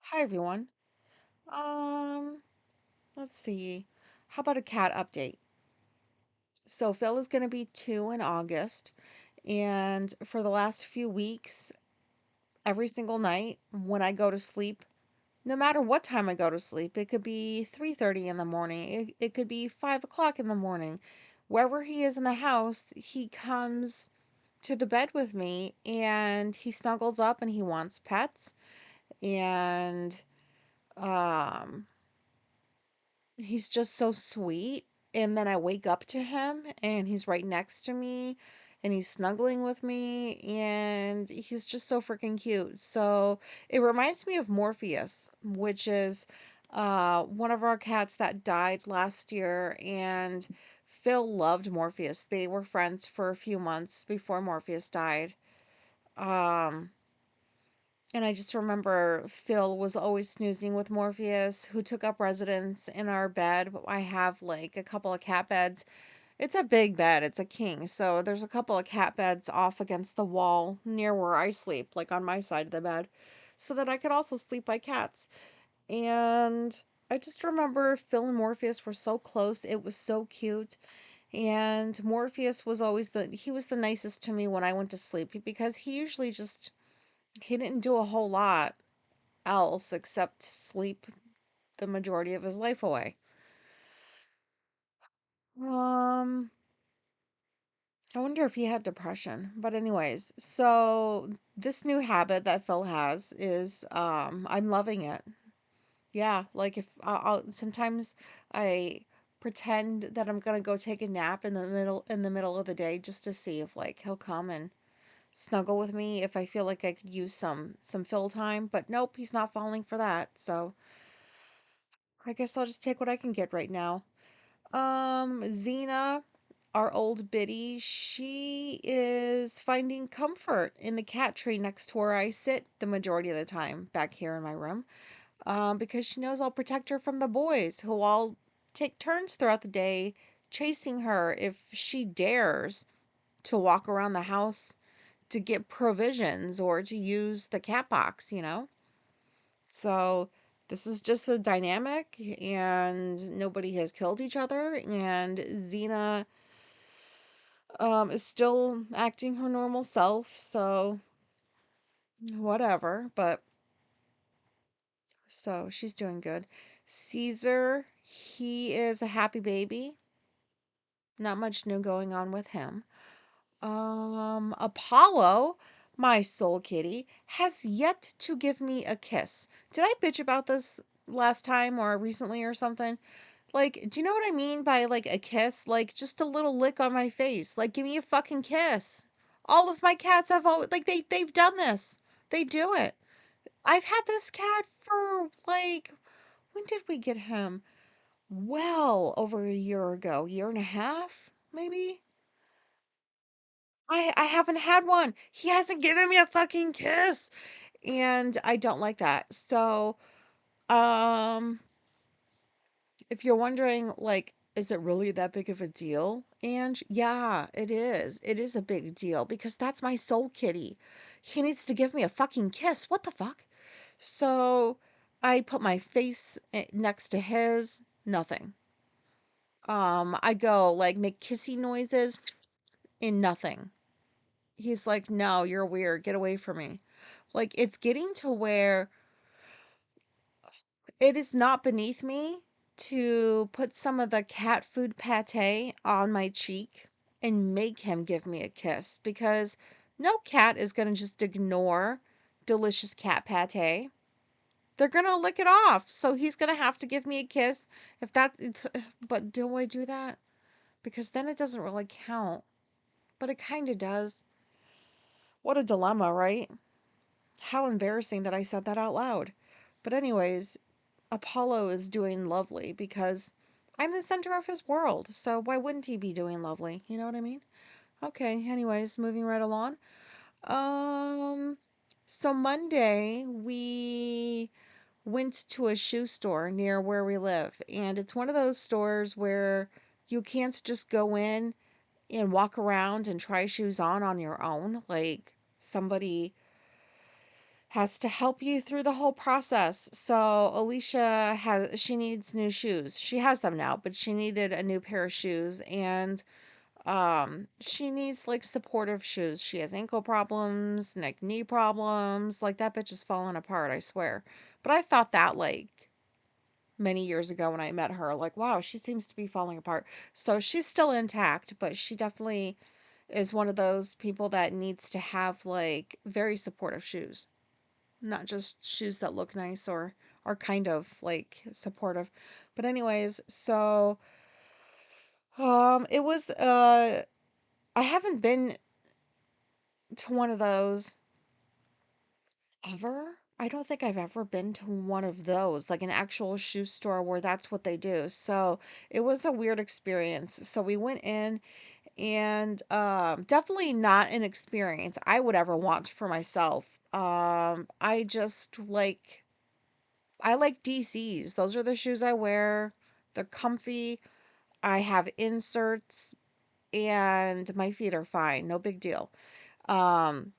Hi everyone. Um, let's see. How about a cat update? So Phil is going to be 2 in August, and for the last few weeks, every single night when I go to sleep, no matter what time I go to sleep, it could be 3:30 in the morning, it could be 5 o'clock in the morning, wherever he is in the house, he comes to the bed with me and he snuggles up and he wants pets and um he's just so sweet. And then I wake up to him and he's right next to me and he's snuggling with me and he's just so freaking cute. So it reminds me of Morpheus, which is one of our cats that died last year. And Phil loved Morpheus. They were friends for a few months before Morpheus died. Um, and I just remember Phil was always snoozing with Morpheus, who took up residence in our bed. I have like a couple of cat beds. It's a big bed, it's a king. So there's a couple of cat beds off against the wall near where I sleep, like on my side of the bed, so that I could also sleep by cats. And I just remember Phil and Morpheus were so close. It was so cute. And Morpheus was always he was the nicest to me when I went to sleep because he didn't do a whole lot else except sleep the majority of his life away. Um, I wonder if he had depression. But anyways, so this new habit that Phil has is I'm loving it. Yeah, like if sometimes I pretend that I'm gonna go take a nap in the middle of the day just to see if like he'll come and snuggle with me if I feel like I could use some Phil time, but nope, he's not falling for that. So I guess I'll just take what I can get right now. Xena, our old biddy, she is finding comfort in the cat tree next to where I sit the majority of the time back here in my room. Because she knows I'll protect her from the boys who all take turns throughout the day chasing her if she dares to walk around the house to get provisions or to use the cat box. So this is just a dynamic, and nobody has killed each other, and Xena is still acting her normal self, so whatever, but so she's doing good. Caesar, he is a happy baby. Not much new going on with him. Apollo, my soul kitty, has yet to give me a kiss. Did I bitch about this last time or recently or something? Like, do you know what I mean by like a kiss? Like just a little lick on my face. Like, give me a fucking kiss. All of my cats have always like they've done this. They do it. I've had this cat for like when did we get him? Well, over a year ago, year and a half, maybe. I haven't had one. He hasn't given me a fucking kiss. And I don't like that. So, um, if you're wondering, like, is it really that big of a deal? And yeah, it is. It is a big deal because that's my soul kitty. He needs to give me a fucking kiss. What the fuck? So I put my face next to his, nothing. I go like make kissy noises in nothing. He's like, "No, you're weird. Get away from me." Like, it's getting to where it is not beneath me to put some of the cat food pate on my cheek and make him give me a kiss because no cat is going to just ignore delicious cat pate. They're going to lick it off. So he's going to have to give me a kiss if that's it's but do I do that? Because then it doesn't really count. But it kind of does. What a dilemma, right? How embarrassing that I said that out loud. But, anyways, Apollo is doing lovely because I'm the center of his world. So, why wouldn't he be doing lovely? You know what I mean? Okay, anyways, moving right along. Um, so Monday we went to a shoe store near where we live, and it's one of those stores where you can't just go in and walk around and try shoes on your own. Like, somebody has to help you through the whole process. So Alicia she needs new shoes. She has them now, but she needed a new pair of shoes, and she needs like supportive shoes. She has ankle problems, like knee problems. Like that bitch is falling apart, I swear. But I thought that like many years ago when I met her, like, wow, she seems to be falling apart. So she's still intact, but she definitely is one of those people that needs to have like very supportive shoes, not just shoes that look nice or are kind of like supportive. But anyways, so it was I haven't been to one of those ever. I don't think I've ever been to one of those, like an actual shoe store where that's what they do. So it was a weird experience. So we went in, and definitely not an experience I would ever want for myself. I just like I like DCs. Those are the shoes I wear. They're comfy. I have inserts and my feet are fine. No big deal. Um,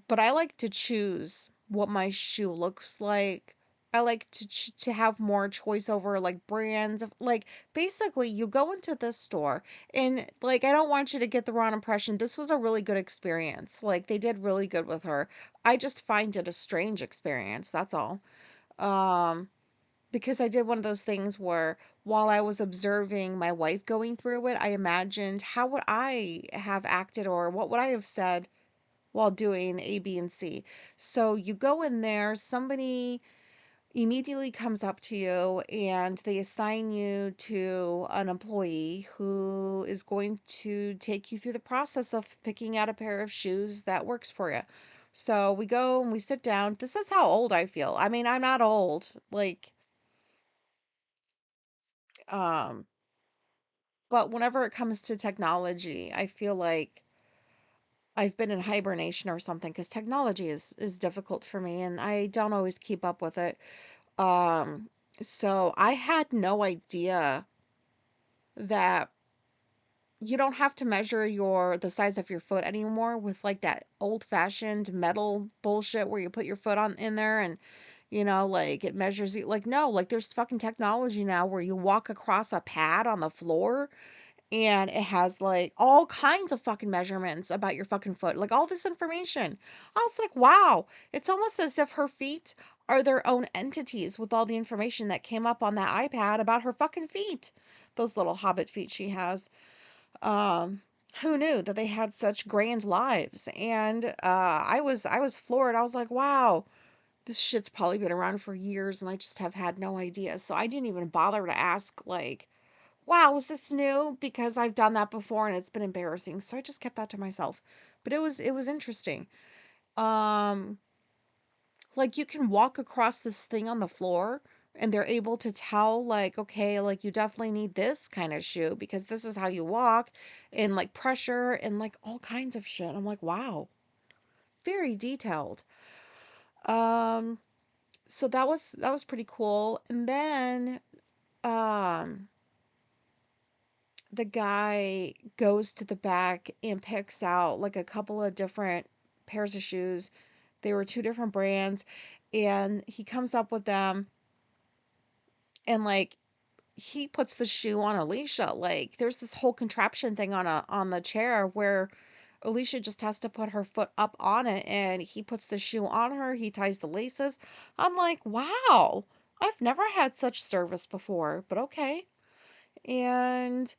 but I like to choose what my shoe looks like. I like to have more choice over like brands of like basically you go into this store, and like I don't want you to get the wrong impression. This was a really good experience. Like they did really good with her. I just find it a strange experience. That's all. Um because I did one of those things where while I was observing my wife going through it, I imagined how would I have acted or what would I have said while doing A, B, and C. So you go in there, somebody immediately comes up to you and they assign you to an employee who is going to take you through the process of picking out a pair of shoes that works for you. So we go and we sit down. This is how old I feel. I mean, I'm not old, like, um, but whenever it comes to technology, I feel like I've been in hibernation or something because technology is difficult for me and I don't always keep up with it. Um, so I had no idea that you don't have to measure the size of your foot anymore with like that old-fashioned metal bullshit where you put your foot on in there and like it measures you. Like no, like there's fucking technology now where you walk across a pad on the floor and it has like all kinds of fucking measurements about your fucking foot, like all this information. I was like, wow, it's almost as if her feet are their own entities with all the information that came up on that iPad about her fucking feet. Those little hobbit feet she has. Um, who knew that they had such grand lives? And I was floored. I was like, wow, this shit's probably been around for years and I just have had no idea. So I didn't even bother to ask like, wow, was this new? Because I've done that before and it's been embarrassing. So I just kept that to myself. But it was interesting. Um like you can walk across this thing on the floor and they're able to tell like okay, like you definitely need this kind of shoe because this is how you walk, and like pressure and like all kinds of shit. I'm like, wow, very detailed. Um so that was pretty cool. And then um the guy goes to the back and picks out like a couple of different pairs of shoes. They were two different brands, and he comes up with them, and like he puts the shoe on Alicia. Like there's this whole contraption thing on the chair where Alicia just has to put her foot up on it and he puts the shoe on her. He ties the laces. I'm like, wow, I've never had such service before, but okay. And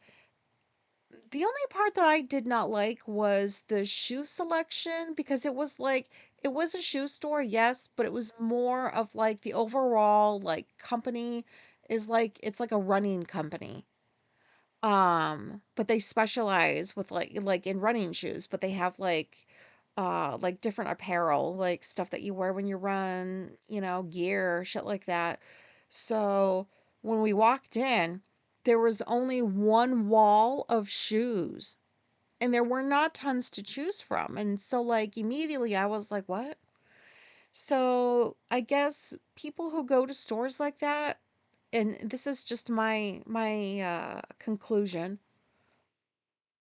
the only part that I did not like was the shoe selection because it was like it was a shoe store, yes, but it was more of like the overall like company is like it's like a running company. But they specialize with like in running shoes, but they have like different apparel, like stuff that you wear when you run, gear, shit like that. So when we walked in, there was only one wall of shoes and there were not tons to choose from. And so like immediately I was like, what? So I guess people who go to stores like that, and this is just my conclusion,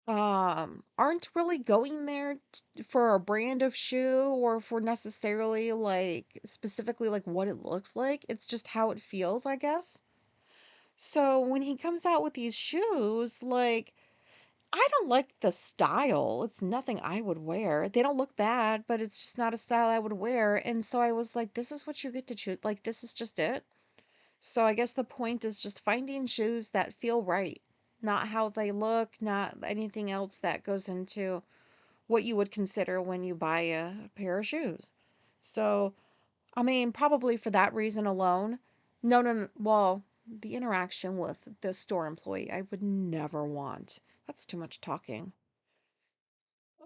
aren't really going there for a brand of shoe or for necessarily like specifically like what it looks like. It's just how it feels, I guess. So when he comes out with these shoes, like I don't like the style. It's nothing I would wear. They don't look bad, but it's just not a style I would wear. And so I was like, this is what you get to choose. Like, this is just it. So I guess the point is just finding shoes that feel right, not how they look, not anything else that goes into what you would consider when you buy a pair of shoes. So, I mean, probably for that reason alone. No, no, no. Well, the interaction with the store employee, I would never want. That's too much talking.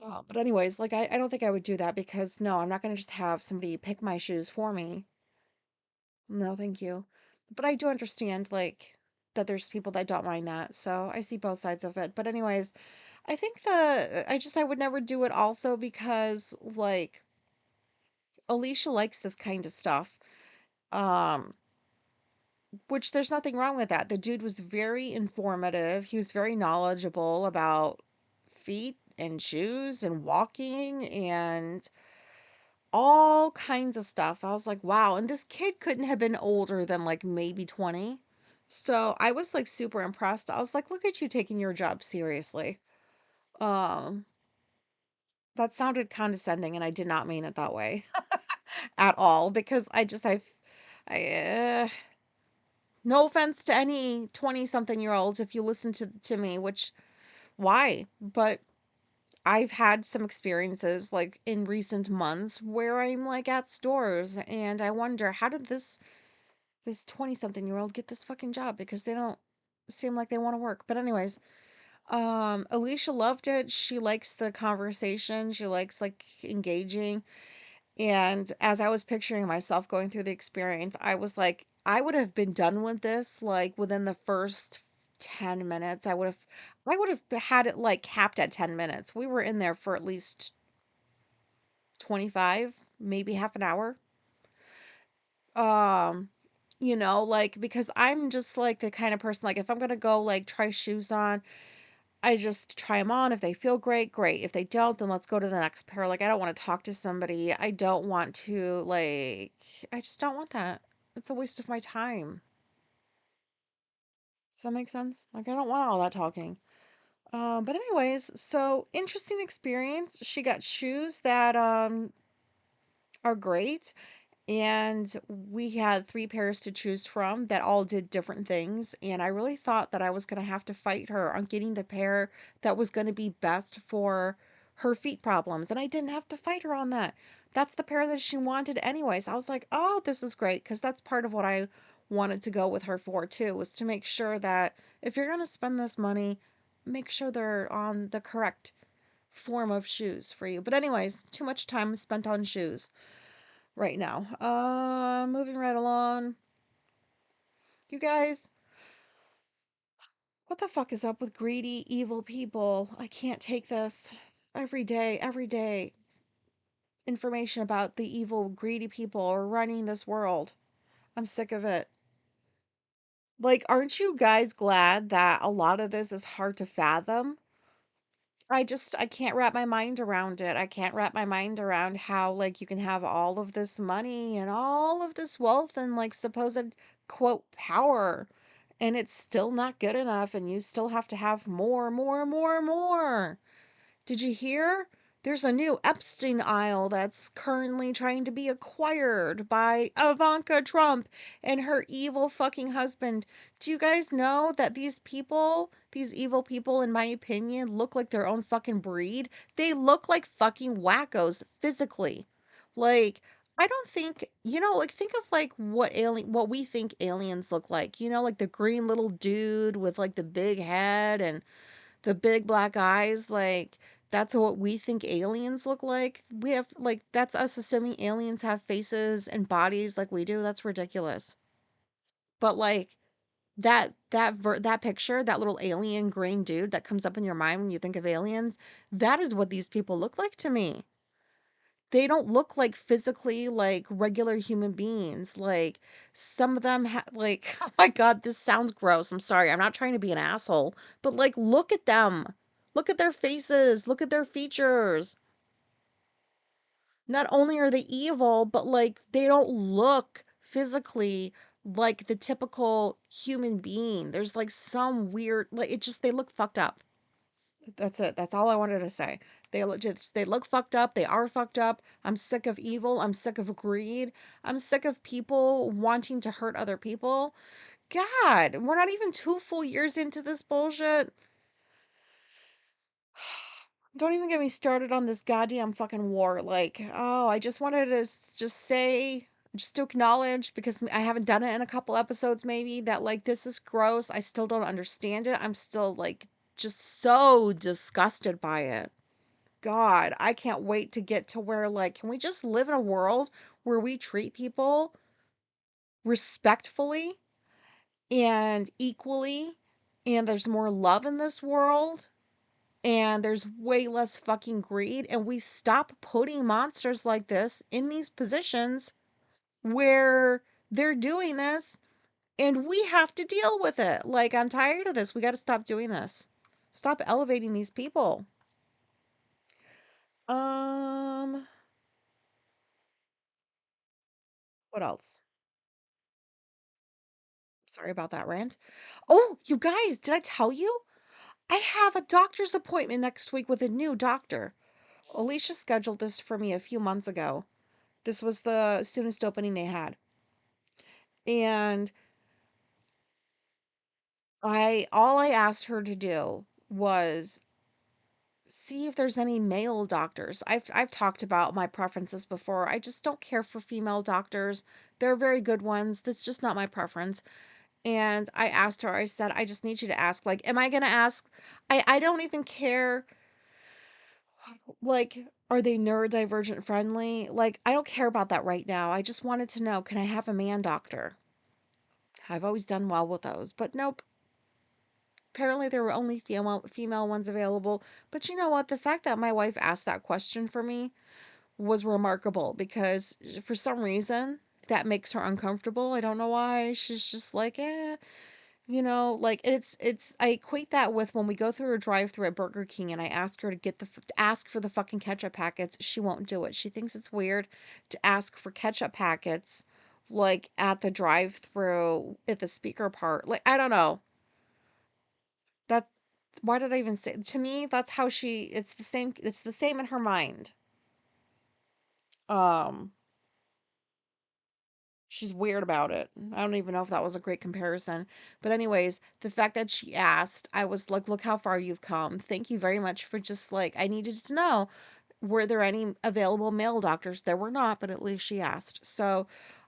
But anyways, like I don't think I would do that because no, I'm not gonna just have somebody pick my shoes for me. No, thank you. But I do understand like that there's people that don't mind that. So I see both sides of it. But anyways, I think I would never do it also because like Alicia likes this kind of stuff. Um which there's nothing wrong with that. The dude was very informative. He was very knowledgeable about feet and shoes and walking and all kinds of stuff. I was like, wow. And this kid couldn't have been older than like maybe 20. So I was like super impressed. I was like, look at you taking your job seriously. Um, that sounded condescending and I did not mean it that way at all because I no offense to any 20 something year olds if you listen to me, which why? But I've had some experiences like in recent months where I'm like at stores and I wonder how did this 20 something year old get this fucking job because they don't seem like they want to work. But anyways, Alicia loved it. She likes the conversation. She likes like engaging. And as I was picturing myself going through the experience, I was like, I would have been done with this like within the first 10 minutes. I would have had it like capped at 10 minutes. We were in there for at least 25, maybe half an hour. Um, like because I'm just like the kind of person like if I'm going to go like try shoes on, I just try them on. If they feel great, great. If they don't, then let's go to the next pair. Like I don't want to talk to somebody. I don't want to like I just don't want that. It's a waste of my time. Does that make sense? Like I don't want all that talking. But anyways, so interesting experience. She got shoes that are great. And we had 3 pairs to choose from that all did different things, and I really thought that I was gonna have to fight her on getting the pair that was gonna be best for her feet problems, and I didn't have to fight her on that. That's the pair that she wanted anyways. I was like, "Oh, this is great," because that's part of what I wanted to go with her for too, was to make sure that if you're gonna spend this money, make sure they're on the correct form of shoes for you. But anyways, too much time spent on shoes right now. Moving right along. You guys, what the fuck is up with greedy, evil people? I can't take this. Every day, information about the evil, greedy people are running this world. I'm sick of it. Like, aren't you guys glad that a lot of this is hard to fathom? I can't wrap my mind around it. I can't wrap my mind around how like you can have all of this money and all of this wealth and like supposed quote power and it's still not good enough and you still have to have more, more, more, more. Did you hear? There's a new Epstein Isle that's currently trying to be acquired by Ivanka Trump and her evil fucking husband. Do you guys know that these people, these evil people, in my opinion, look like their own fucking breed? They look like fucking wackos physically. Like, I don't think, like think of like what we think aliens look like. Like the green little dude with like the big head and the big black eyes, like that's what we think aliens look like. We have like that's us assuming aliens have faces and bodies like we do. That's ridiculous. But like that picture, that little alien green dude that comes up in your mind when you think of aliens, that is what these people look like to me. They don't look like physically like regular human beings. Like some of them oh my god, this sounds gross. I'm sorry. I'm not trying to be an asshole, but like look at them. Look at their faces, look at their features. Not only are they evil, but like they don't look physically like the typical human being. There's like some weird, like it just, they look fucked up. That's it. That's all I wanted to say. They look fucked up. They are fucked up. I'm sick of evil. I'm sick of greed. I'm sick of people wanting to hurt other people. God, we're not even 2 full years into this bullshit. Don't even get me started on this goddamn fucking war. Like, oh, I just wanted to just say, just to acknowledge, because I haven't done it in a couple episodes, maybe, that like this is gross. I still don't understand it. I'm still like just so disgusted by it. God, I can't wait to get to where, like, can we just live in a world where we treat people respectfully and equally, and there's more love in this world, and there's way less fucking greed, and we stop putting monsters like this in these positions where they're doing this and we have to deal with it. Like, I'm tired of this. We got to stop doing this. Stop elevating these people. Um, what else? Sorry about that rant. Oh, you guys, did I tell you? I have a doctor's appointment next week with a new doctor. Alicia scheduled this for me a few months ago. This was the soonest opening they had. And I all I asked her to do was see if there's any male doctors. I've talked about my preferences before. I just don't care for female doctors. They're very good ones. That's just not my preference. And I asked her, I said, I just need you to ask, like, am I gonna ask? I don't even care, like, are they neurodivergent friendly? Like, I don't care about that right now. I just wanted to know, can I have a man doctor? I've always done well with those, but nope. Apparently there were only female ones available. But you know what? The fact that my wife asked that question for me was remarkable, because for some reason that makes her uncomfortable. I don't know why. She's just like, like it's I equate that with when we go through a drive-through at Burger King and I ask her to ask for the fucking ketchup packets. She won't do it. She thinks it's weird to ask for ketchup packets like at the drive-through at the speaker part. Like, I don't know. That why did I even say, to me that's how she, it's the same in her mind. Um she's weird about it. I don't even know if that was a great comparison. But anyways, the fact that she asked, I was like, look how far you've come. Thank you very much for just like, I needed to know, were there any available male doctors? There were not, but at least she asked. So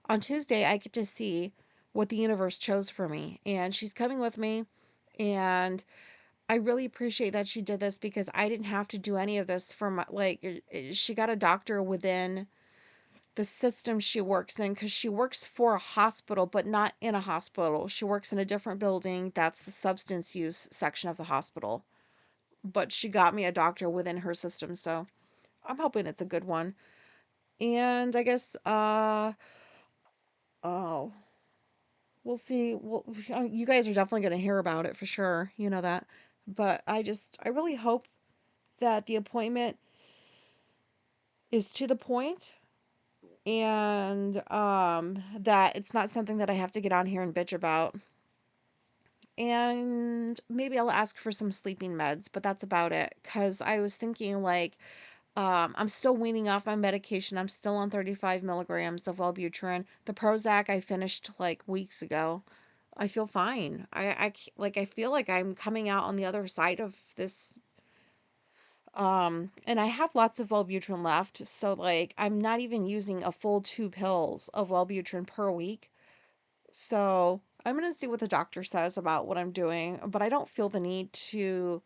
on Tuesday, I get to see what the universe chose for me. And she's coming with me. And I really appreciate that she did this, because I didn't have to do any of this for my, like, she got a doctor within the system she works in, because she works for a hospital, but not in a hospital. She works in a different building. That's the substance use section of the hospital. But she got me a doctor within her system, so I'm hoping it's a good one. And I guess, oh, we'll see. Well, you guys are definitely going to hear about it for sure. You know that. But I really hope that the appointment is to the point, and that it's not something that I have to get on here and bitch about. And maybe I'll ask for some sleeping meds, but that's about it. Cause I was thinking, like, I'm still weaning off my medication. I'm still on 35 milligrams of Wellbutrin. The Prozac I finished like weeks ago. I feel fine. Like, I feel like I'm coming out on the other side of this. And I have lots of Wellbutrin left, so like I'm not even using a full 2 pills of Wellbutrin per week. So I'm gonna see what the doctor says about what I'm doing, but I don't feel the need to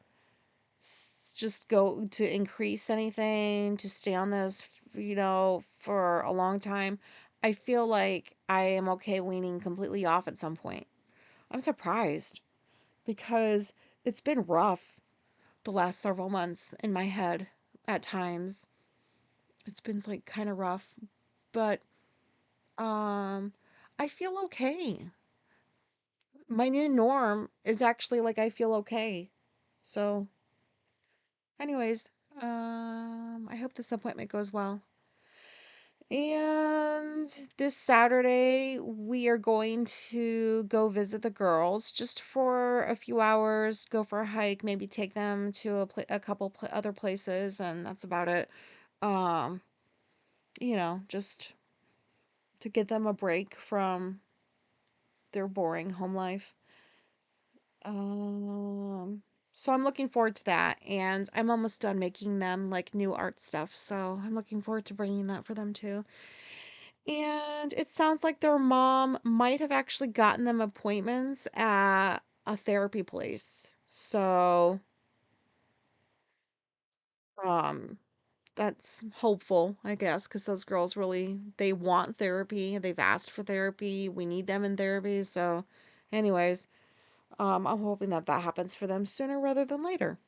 just go to increase anything, to stay on this, for a long time. I feel like I am okay weaning completely off at some point. I'm surprised, because it's been rough the last several months in my head at times. It's been like kind of rough, but um I feel okay. My new norm is actually like I feel okay. So, Anyways, I hope this appointment goes well. And this Saturday, we are going to go visit the girls just for a few hours, go for a hike, maybe take them to a couple other places, and that's about it. Um, just to get them a break from their boring home life. Um, so I'm looking forward to that, and I'm almost done making them like new art stuff, so I'm looking forward to bringing that for them too. And it sounds like their mom might have actually gotten them appointments at a therapy place. So, um, that's hopeful, I guess, because those girls really they want therapy. They've asked for therapy. We need them in therapy. So, anyways, I'm hoping that that happens for them sooner rather than later.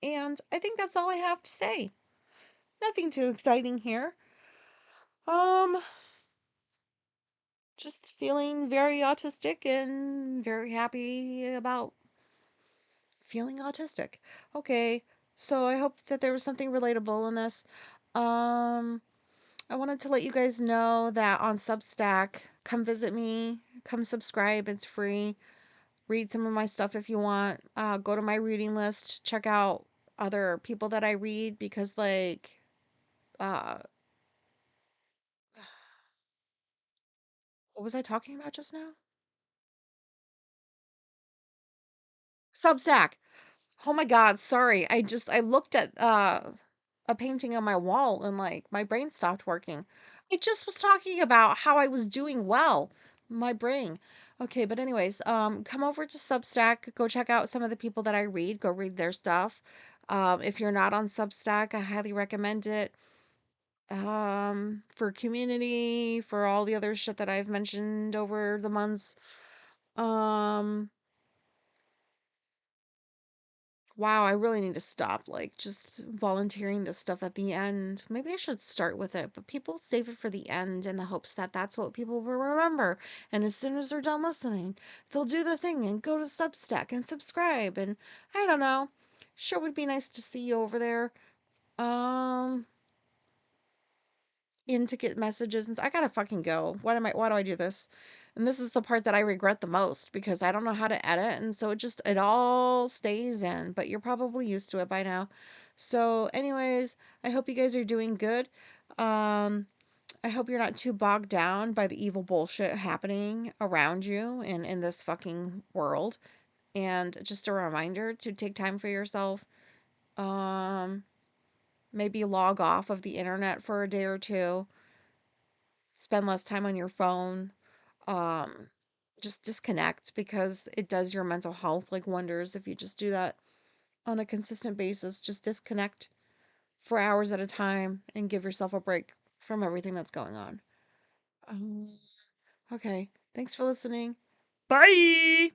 And I think that's all I have to say. Nothing too exciting here. Um, just feeling very autistic and very happy about feeling autistic. Okay, so I hope that there was something relatable in this. Um, I wanted to let you guys know that on Substack, come visit me, come subscribe, it's free. Read some of my stuff if you want. Go to my reading list, check out other people that I read because, like, uh, what was I talking about just now? Substack. Oh my God, sorry. I looked at a painting on my wall and like my brain stopped working. I just was talking about how I was doing well. My brain. Okay, but anyways, come over to Substack, go check out some of the people that I read, go read their stuff. If you're not on Substack, I highly recommend it. For community, for all the other shit that I've mentioned over the months. Um Wow, I really need to stop, like, just volunteering this stuff at the end. Maybe I should start with it, but people save it for the end in the hopes that that's what people will remember. And as soon as they're done listening, they'll do the thing and go to Substack and subscribe. And I don't know. Sure would be nice to see you over there. Um, in to get messages and I gotta fucking go. Why do I do this? And this is the part that I regret the most because I don't know how to edit and so it all stays in, but you're probably used to it by now. So anyways, I hope you guys are doing good. Um I hope you're not too bogged down by the evil bullshit happening around you and in this fucking world. And just a reminder to take time for yourself. Um Maybe log off of the internet for a day or two, spend less time on your phone, um just disconnect because it does your mental health like wonders if you just do that on a consistent basis. Just disconnect for hours at a time and give yourself a break from everything that's going on. um, okay, thanks for listening. Bye.